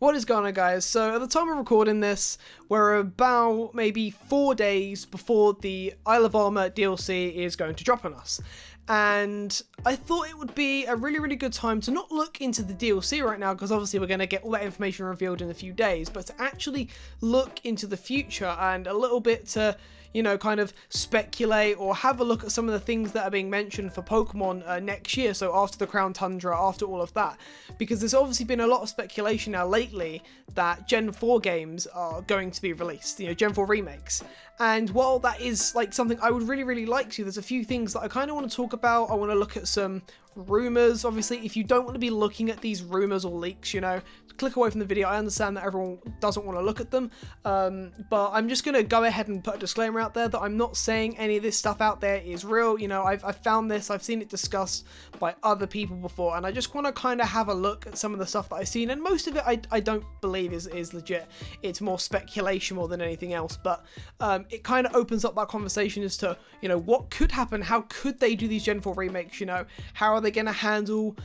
What is going on, guys? So at the time of recording this, we're about maybe 4 days before the Isle of Armour DLC is going to drop on us. And I thought it would be a really good time to not look into the DLC right now, because obviously we're going to get all that information revealed in a few days, but to actually look into the future and a little bit to, you know, kind of speculate or have a look at some of the things that are being mentioned for Pokemon next year, so after the Crown Tundra, after all of that. Because there's obviously been a lot of speculation now lately that Gen 4 games are going to be released, you know, Gen 4 remakes. And while that is like something I would really like to, there's a few things that I kind of want to talk about. I want to look at some rumours. Obviously, if you don't want to be looking at these rumours or leaks, you know, click away from the video. I understand that everyone doesn't want to look at them, but I'm just going to go ahead and put a disclaimer out there that I'm not saying any of this stuff out there is real. You know, I've found this, I've seen it discussed by other people before, and I just want to kind of have a look at some of the stuff that I've seen, and most of it I don't believe is legit. It's more speculation more than anything else, but it kind of opens up that conversation as to, you know, what could happen, how could they do these Gen 4 remakes, you know, how are they going to handle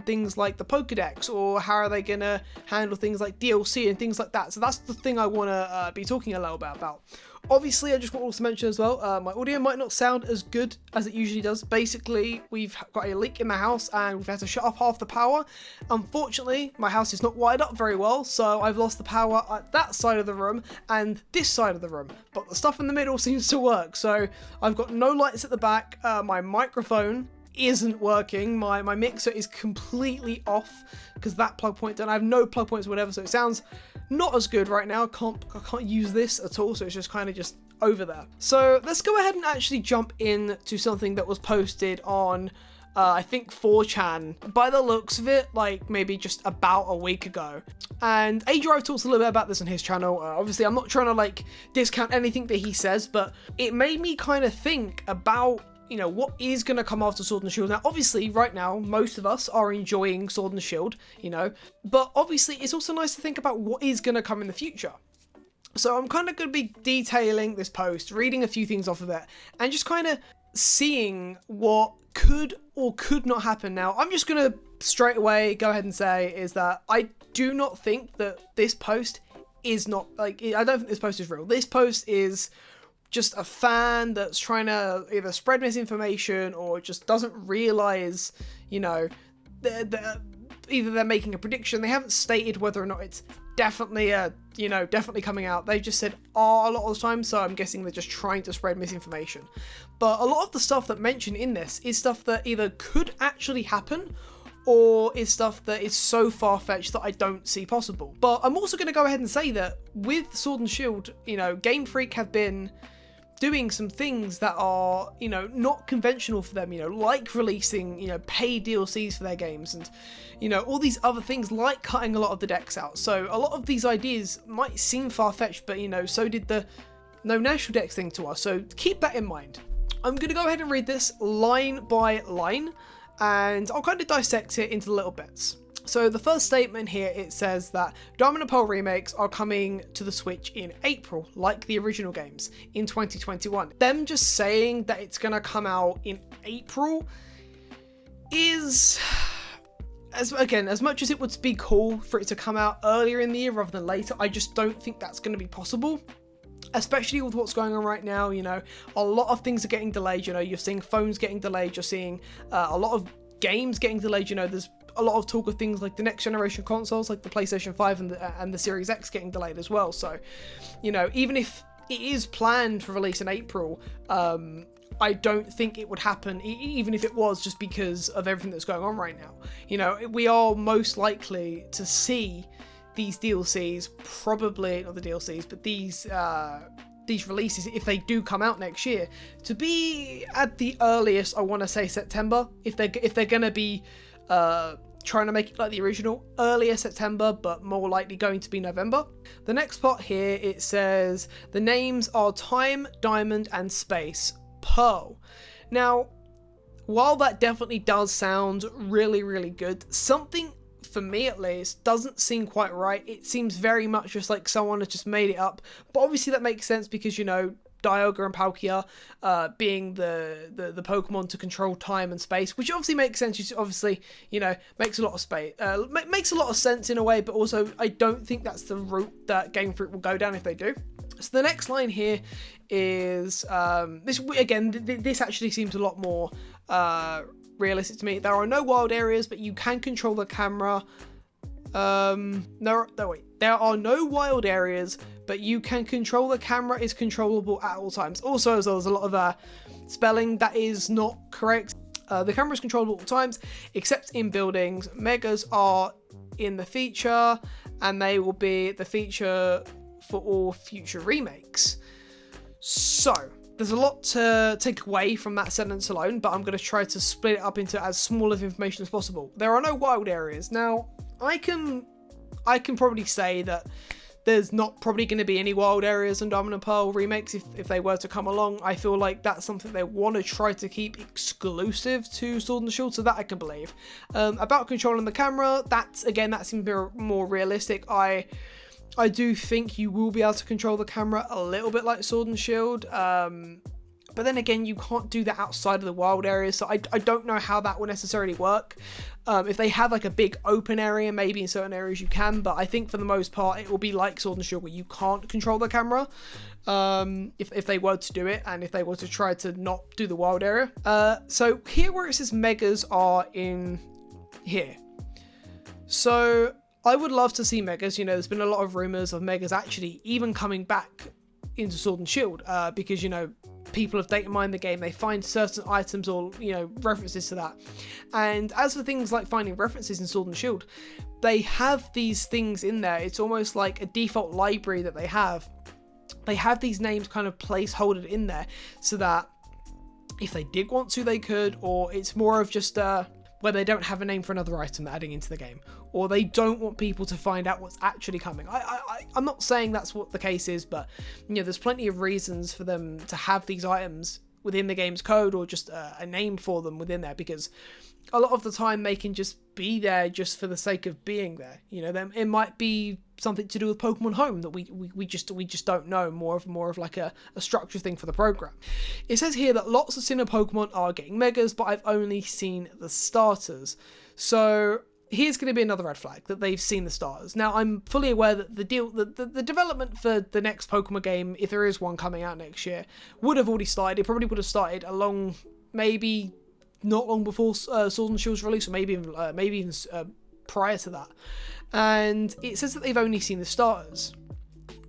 things like the Pokédex, or how are they going to handle things like DLC and things like that. So that's the thing I want to be talking a little bit about. Obviously, I just want to also mention as well, my audio might not sound as good as it usually does. Basically, we've got a leak in the house and we've had to shut off half the power. Unfortunately, my house is not wired up very well, so I've lost the power at that side of the room and this side of the room, but the stuff in the middle seems to work. So I've got no lights at the back, my microphone isn't working, my mixer is completely off because that plug point, and I have no plug points or whatever, so it sounds not as good right now. I can't use this at all, so it's just kind of just over there. So let's go ahead and actually jump into something that was posted on I think 4chan, by the looks of it, like maybe just about a week ago. And A-Drive talks a little bit about this on his channel. Obviously, I'm not trying to like discount anything that he says, but it made me kind of think about, you know, what is going to come after Sword and Shield. Now, obviously, right now, most of us are enjoying Sword and Shield, you know, but obviously, it's also nice to think about what is going to come in the future. So I'm kind of going to be detailing this post, reading a few things off of it, and just kind of seeing what could or could not happen. Now, I'm just going to straight away go ahead and say is that I do not think that this post is not, like, I don't think this post is real. This post is just a fan that's trying to either spread misinformation or just doesn't realize, you know, either they're making a prediction. They haven't stated whether or not it's definitely definitely coming out. They just said a lot of the time, so I'm guessing they're just trying to spread misinformation. But a lot of the stuff that mentioned in this is stuff that either could actually happen or is stuff that is so far-fetched that I don't see possible. But I'm also going to go ahead and say that with Sword and Shield, you know, Game Freak have been doing some things that are, you know, not conventional for them, you know, like releasing, you know, paid DLCs for their games and, you know, all these other things like cutting a lot of the decks out. So a lot of these ideas might seem far-fetched, but, you know, so did the No National Dex thing to us. So keep that in mind. I'm going to go ahead and read this line by line, and I'll kind of dissect it into little bits. So the first statement here, it says that Diamond and Pearl remakes are coming to the Switch in April, like the original games, in 2021. Them just saying that it's going to come out in April is, as much as it would be cool for it to come out earlier in the year rather than later, I just don't think that's going to be possible. Especially with what's going on right now, you know, a lot of things are getting delayed. You know, you're seeing phones getting delayed, you're seeing a lot of games getting delayed. You know, there's a lot of talk of things like the next generation consoles, like the PlayStation 5 and the Series X getting delayed as well. So, you know, even if it is planned for release in April, I don't think it would happen, even if it was, just because of everything that's going on right now. You know, we are most likely to see these DLCs, probably not the DLCs, but these releases, if they do come out next year, to be at the earliest, I want to say September. If they're gonna be trying to make it like the original, earlier September, but more likely going to be November. The next part here, it says the names are Time, Diamond, and Space Pearl. Now, while that definitely does sound really good, something for me at least doesn't seem quite right. It seems very much just like someone has just made it up, but obviously that makes sense because, you know, Dialga and Palkia being the Pokemon to control time and space, which obviously makes sense. Obviously, you know, makes a lot of space, makes a lot of sense in a way, but also I don't think that's the route that Game Freak will go down if they do. So the next line here is this actually seems a lot more realistic to me. There are no wild areas, but you can control the camera. There are no wild areas, but you can control the camera is controllable at all times. Also, as there's a lot of spelling that is not correct. The camera is controllable at all times, except in buildings. Megas are in the feature, and they will be the feature for all future remakes. So there's a lot to take away from that sentence alone, but I'm going to try to split it up into as small of information as possible. There are no wild areas. Now, I can probably say that there's not probably going to be any wild areas in Diamond and Pearl remakes if they were to come along. I feel like that's something they want to try to keep exclusive to Sword and Shield, so that I can believe. About controlling the camera, that seems more realistic. I do think you will be able to control the camera a little bit like Sword and Shield, but then again, you can't do that outside of the wild areas, so I don't know how that will necessarily work. If they have like a big open area, maybe in certain areas you can, but I think for the most part it will be like Sword and Shield where you can't control the camera if they were to do it, and if they were to try to not do the wild area. So here where it says Megas are in here. So I would love to see Megas. You know, there's been a lot of rumours of Megas actually even coming back into Sword and Shield because, you know, people have data mined the game, they find certain items or, you know, references to that. And as for things like finding references in Sword and Shield, they have these things in there. It's almost like a default library that they have. They have these names kind of placeholdered in there so that if they did want to, they could, or it's more of just where they don't have a name for another item they're adding into the game, or they don't want people to find out what's actually coming. I'm not saying that's what the case is, but you know, there's plenty of reasons for them to have these items within the game's code, or just a name for them within there, because a lot of the time they can just be there just for the sake of being there. You know, it might be something to do with Pokemon Home that we just don't know, more of like a structure thing for the program. It says here that lots of Sinnoh Pokemon are getting Megas, but I've only seen the starters. So here's going to be another red flag, that they've seen the starters. Now, I'm fully aware that the development for the next Pokemon game, if there is one coming out next year, would have already started. It probably would have started maybe not long before Sword and Shield's release, or maybe even prior to that. And it says that they've only seen the starters.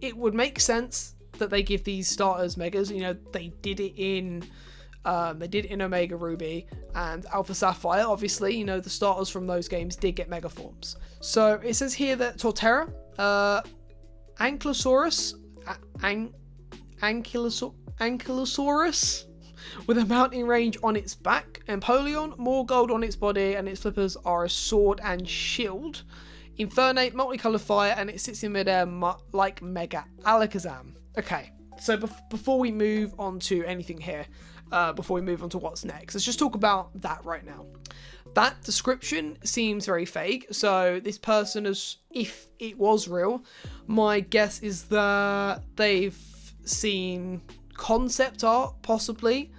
It would make sense that they give these starters Megas. You know, they did it in Omega Ruby and Alpha Sapphire. Obviously, you know, the starters from those games did get Mega forms. So it says here that Torterra, Ankylosaurus, Ankylosaurus, with a mounting range on its back, Empoleon, more gold on its body, and its flippers are a sword and shield. Infernape, multicolored fire, and it sits in midair like Mega Alakazam. Okay, so before we move on to anything here, before we move on to what's next, let's just talk about that right now. That description seems very vague, so this person is, if it was real, my guess is that they've seen concept art, possibly,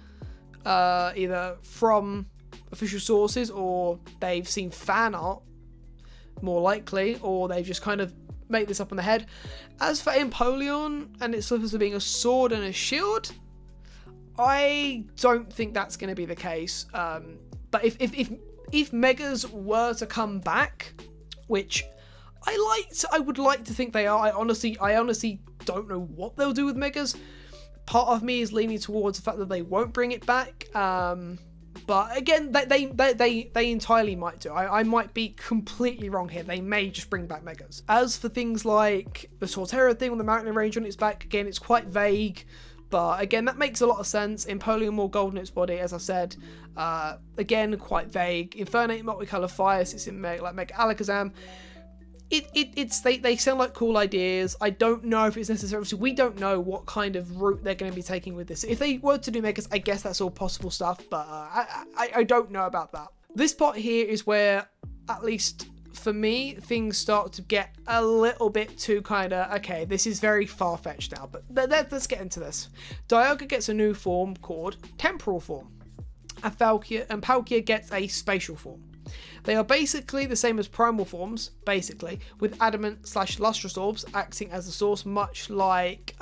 either from official sources, or they've seen fan art, more likely, or they've just kind of made this up in the head. As for Empoleon and its flippers being a sword and a shield, I don't think that's going to be the case. But if Megas were to come back, which I would like to think they are. I honestly don't know what they'll do with Megas. Part of me is leaning towards the fact that they won't bring it back. But again, they entirely might do. I might be completely wrong here. They may just bring back Megas. As for things like the Torterra thing with the mountain range on its back, again, it's quite vague. But again, that makes a lot of sense. Empoleon, more gold in its body, as I said. Again, quite vague. Infernape, multicolored fire, sits in Mega Alakazam. They sound like cool ideas. I don't know if it's necessary. So we don't know what kind of route they're going to be taking with this. If they were to do Megas, I guess that's all possible stuff, but I don't know about that. This part here is where, at least for me, things start to get a little bit too kind of, okay, this is very far-fetched now, but let's get into this. Dialga gets a new form called Temporal Form, and Palkia gets a Spatial Form. They are basically the same as primal forms, basically, with adamant/lustrous orbs acting as the source, much like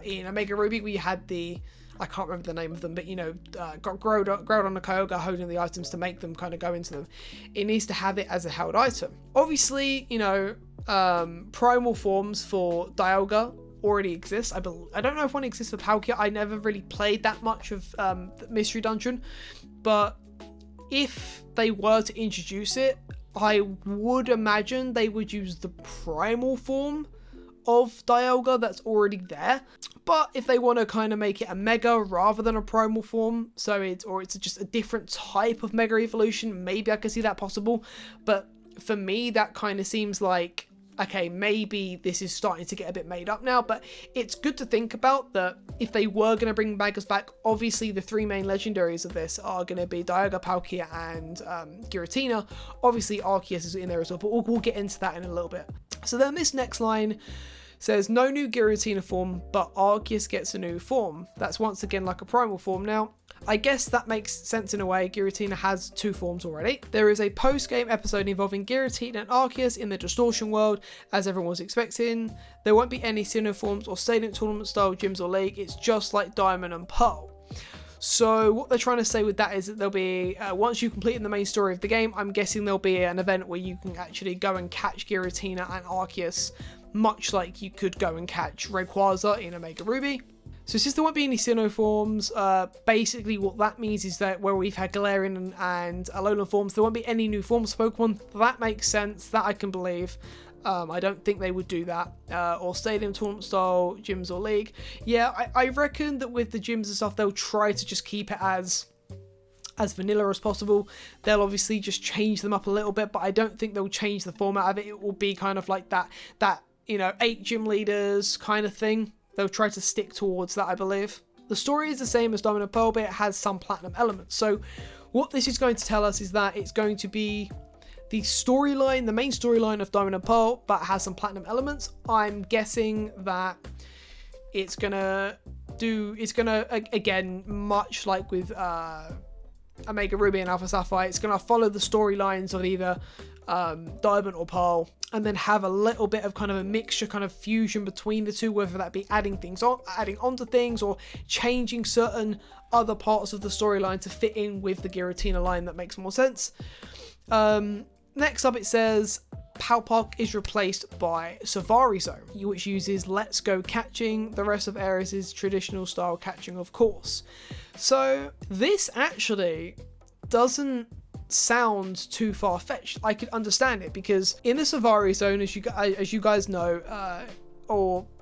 in Omega Ruby, where you had the, I can't remember the name of them, but you know, got Groudon and Kyogre holding the items to make them kind of go into them. It needs to have it as a held item. Obviously, you know, primal forms for Dialga already exist. I don't know if one exists for Palkia. I never really played that much of the Mystery Dungeon, but if they were to introduce it, I would imagine they would use the primal form of Dialga that's already there. But if they want to kind of make it a mega rather than a primal form, so it's just a different type of mega evolution, maybe I could see that possible. But for me, that kind of seems like, okay, maybe this is starting to get a bit made up now, but it's good to think about that if they were going to bring megas back, obviously the three main legendaries of this are going to be Dialga, Palkia, and Giratina. Obviously Arceus is in there as well, but we'll get into that in a little bit. So then this next line says, no new Giratina form, but Arceus gets a new form. That's once again like a primal form. Now, I guess that makes sense in a way. Giratina has two forms already. There is a post-game episode involving Giratina and Arceus in the Distortion world, as everyone was expecting. There won't be any Sinnoh forms or Stadium Tournament style gyms or league. It's just like Diamond and Pearl. So what they're trying to say with that is that there'll be, once you complete the main story of the game, I'm guessing there'll be an event where you can actually go and catch Giratina and Arceus, much like you could go and catch Rayquaza in Omega Ruby. So since there won't be any Sinnoh forms, basically what that means is that where we've had Galarian and Alolan forms, there won't be any new forms of Pokemon. That makes sense, that I can believe. I don't think they would do that, or Stadium Tournament style gyms or league. Yeah, I reckon that with the gyms and stuff, they'll try to just keep it as vanilla as possible. They'll obviously just change them up a little bit, but I don't think they'll change the format of it. It will be kind of like that you know, 8 gym leaders kind of thing. They'll try to stick towards that, I believe. The story is the same as Diamond and Pearl, but it has some platinum elements. So what this is going to tell us is that it's going to be the storyline, the main storyline of Diamond and Pearl, but has some platinum elements. I'm guessing that it's gonna, again, much like with Omega Ruby and Alpha Sapphire, it's gonna follow the storylines of either Diamond or Pearl, and then have a little bit of kind of a mixture, kind of fusion between the two, whether that be adding onto things or changing certain other parts of the storyline to fit in with the Giratina line. That makes more sense. Next up, it says Palpark is replaced by Safari Zone, which uses Let's Go catching. The rest of Ares is traditional style catching, of course. So this actually doesn't sound too far-fetched. I could understand it, because in the Safari Zone, as you guys know,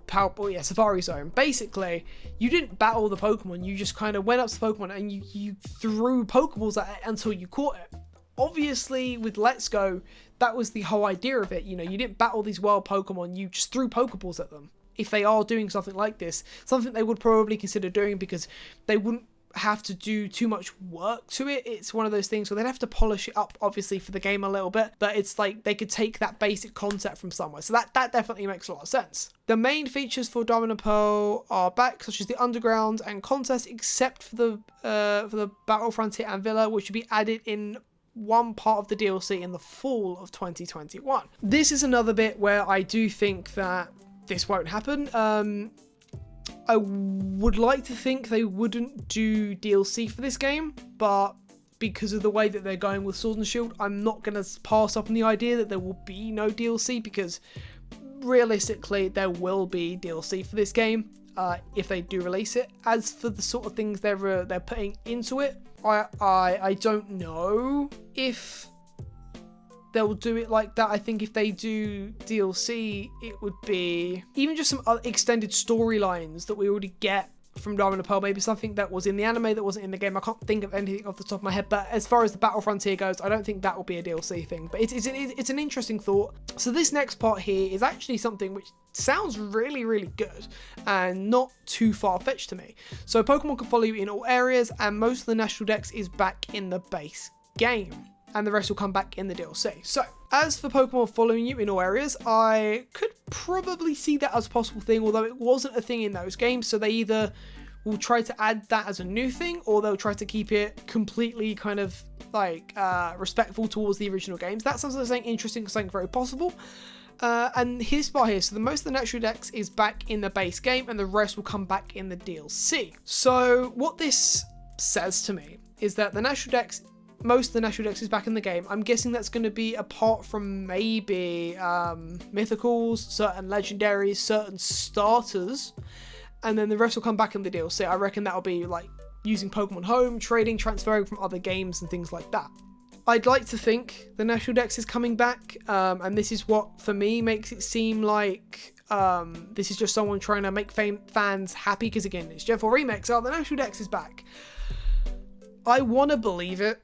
Safari Zone, basically you didn't battle the Pokemon, you just kind of went up to the Pokemon and you threw Pokeballs at it until you caught it. Obviously with Let's Go, that was the whole idea of it. You know, you didn't battle these wild Pokemon, you just threw Pokeballs at them. If they are doing something like this, something they would probably consider doing, because they wouldn't have to do too much work to it. It's one of those things where they'd have to polish it up, obviously, for the game a little bit, but it's like they could take that basic concept from somewhere. So that definitely makes a lot of sense. The main features for Diamond and Pearl are back, such as the underground and contest, except for the Battle Frontier and Villa, which would be added in one part of the DLC in the fall of 2021. This is another bit where I do think that this won't happen. I would like to think they wouldn't do DLC for this game, but because of the way that they're going with Sword and Shield, I'm not going to pass up on the idea that there will be no DLC, because realistically there will be DLC for this game if they do release it. As for the sort of things they're putting into it, I don't know if they'll do it like that. I think if they do DLC, it would be even just some other extended storylines that we already get from Diamond and Pearl, maybe something that was in the anime that wasn't in the game. I can't think of anything off the top of my head, but as far as the Battle Frontier goes, I don't think that will be a DLC thing, but it's an interesting thought. So this next part here is actually something which sounds really, really good and not too far-fetched to me. So Pokemon can follow you in all areas, and most of the National Dex is back in the base game. and the rest will come back in the DLC. So, as for Pokemon following you in all areas, I could probably see that as a possible thing, although it wasn't a thing in those games, so they either will try to add that as a new thing, or they'll try to keep it completely kind of like respectful towards the original games. That sounds like something interesting, something very possible. And here's the part here. So the most of the natural dex is back in the base game, and the rest will come back in the DLC. So what this says to me is that the natural dex, most of the natural dex is back in the game. I'm guessing that's going to be apart from maybe mythicals, certain legendaries, certain starters, and then the rest will come back in the DLC. I reckon that'll be like using Pokemon Home, trading, transferring from other games and things like that. I'd like to think the National Dex is coming back, and this is what, for me, makes it seem like this is just someone trying to make fans happy, because again, it's Gen 4 remakes. Oh, the National Dex is back. I want to believe it.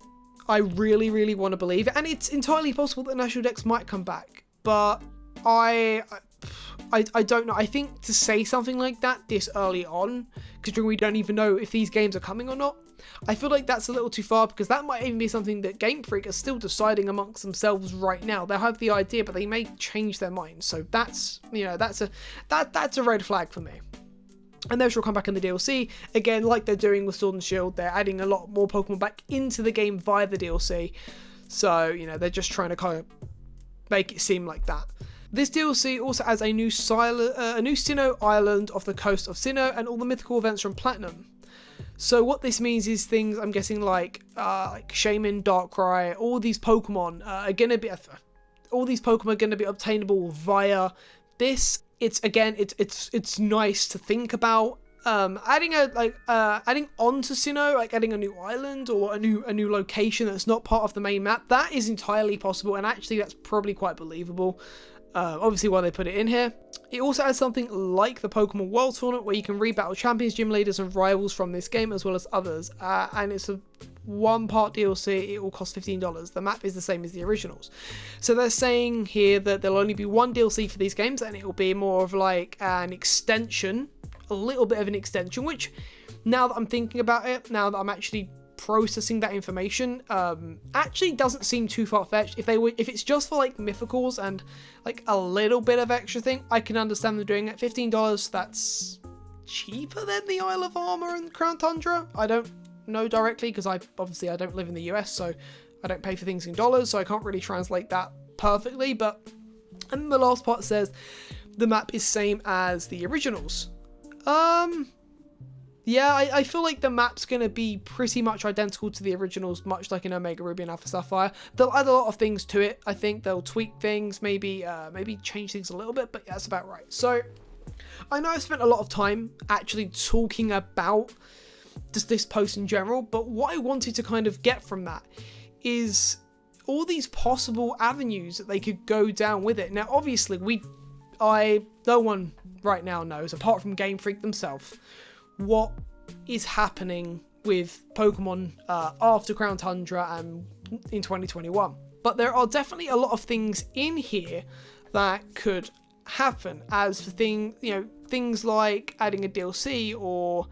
I really, really want to believe it, and it's entirely possible that the National Dex might come back, but I don't know. I think to say something like that this early on, considering we don't even know if these games are coming or not, I feel like that's a little too far, because that might even be something that Game Freak are still deciding amongst themselves right now. They'll have the idea, but they may change their mind. So that's, you know, that's a red flag for me. And those will come back in the DLC. Again, like they're doing with Sword and Shield, they're adding a lot more Pokemon back into the game via the DLC. So, you know, they're just trying to kind of make it seem like that. This DLC also adds a new Sinnoh island off the coast of Sinnoh, and all the mythical events from Platinum. So what this means is things, I'm guessing, like Shaman, Darkrai, all these Pokemon are going to be obtainable via this. It's again, it's nice to think about adding onto Sinnoh, like adding a new island or a new location that's not part of the main map. That is entirely possible, and actually that's probably quite believable. Obviously, why they put it in here. It also adds something like the Pokemon World Tournament, where you can rebattle champions, gym leaders, and rivals from this game, as well as others. And it's a one-part DLC. It will cost $15. The map is the same as the originals. So they're saying here that there'll only be one DLC for these games, and it will be more of like an extension, a little bit of an extension, which, now that I'm thinking about it, now that I'm actually processing that information, actually doesn't seem too far-fetched. If it's just for like mythicals and like a little bit of extra thing, I can understand them doing it. $15, that's cheaper than the Isle of Armour and Crown Tundra. I don't know directly, because I don't live in the US, so I don't pay for things in dollars, so I can't really translate that perfectly. But, and the last part says the map is same as the originals. Yeah, I feel like the map's going to be pretty much identical to the originals, much like in Omega Ruby and Alpha Sapphire. They'll add a lot of things to it. I think they'll tweak things, maybe change things a little bit, but that's about right. So, I know I've spent a lot of time actually talking about just this post in general, but what I wanted to kind of get from that is all these possible avenues that they could go down with it. Now, obviously, no one right now knows, apart from Game Freak themselves, what is happening with Pokemon after Crown Tundra and in 2021. But there are definitely a lot of things in here that could happen, as for things like adding a DLC or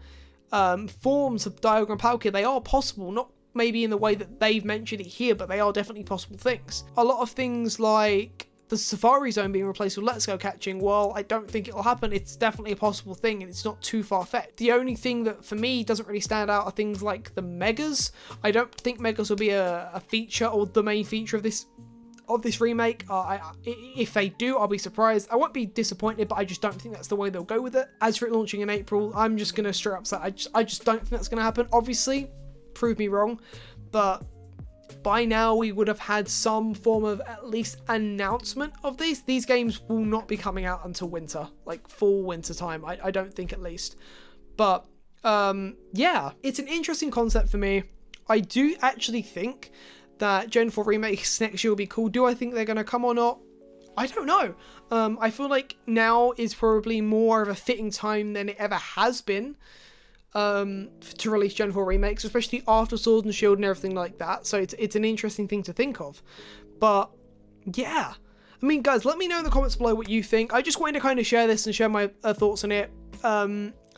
forms of Diagram Palkia. They are possible, not maybe in the way that they've mentioned it here, but they are definitely possible things. A lot of things like the Safari Zone being replaced with Let's Go Catching, well, I don't think it'll happen. It's definitely a possible thing, and it's not too far-fetched. The only thing that, for me, doesn't really stand out are things like the Megas. I don't think Megas will be a feature or the main feature of this remake. If they do, I'll be surprised. I won't be disappointed, but I just don't think that's the way they'll go with it. As for it launching in April, I'm just going to straight up say I just don't think that's going to happen. Obviously, prove me wrong, but by now we would have had some form of at least announcement of these. These games will not be coming out until winter, like fall winter time, I don't think, at least. But yeah, it's an interesting concept for me. I do actually think that Gen 4 remakes next year will be cool. Do I think they're going to come or not? I don't know. I feel like now is probably more of a fitting time than it ever has been to release Gen 4 remakes, especially after Sword and Shield and everything like that. So it's an interesting thing to think of. But yeah, I mean, guys, let me know in the comments below what you think. I just wanted to kind of share this and share my thoughts on it.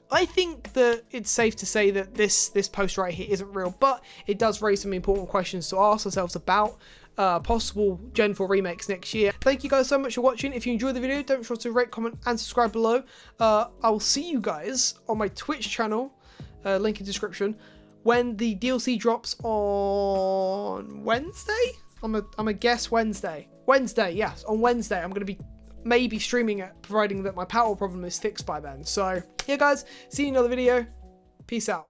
I think that it's safe to say that this post right here isn't real, but it does raise some important questions to ask ourselves about possible Gen 4 remakes next year. Thank you guys so much for watching. If you enjoyed the video, don't forget to rate, comment, and subscribe below. I will see you guys on my Twitch channel, link in description, when the DLC drops on Wednesday. I'm a guess Wednesday. Wednesday, yes, on Wednesday. I'm going to be maybe streaming it, providing that my power problem is fixed by then. So, yeah guys, see you in another video. Peace out.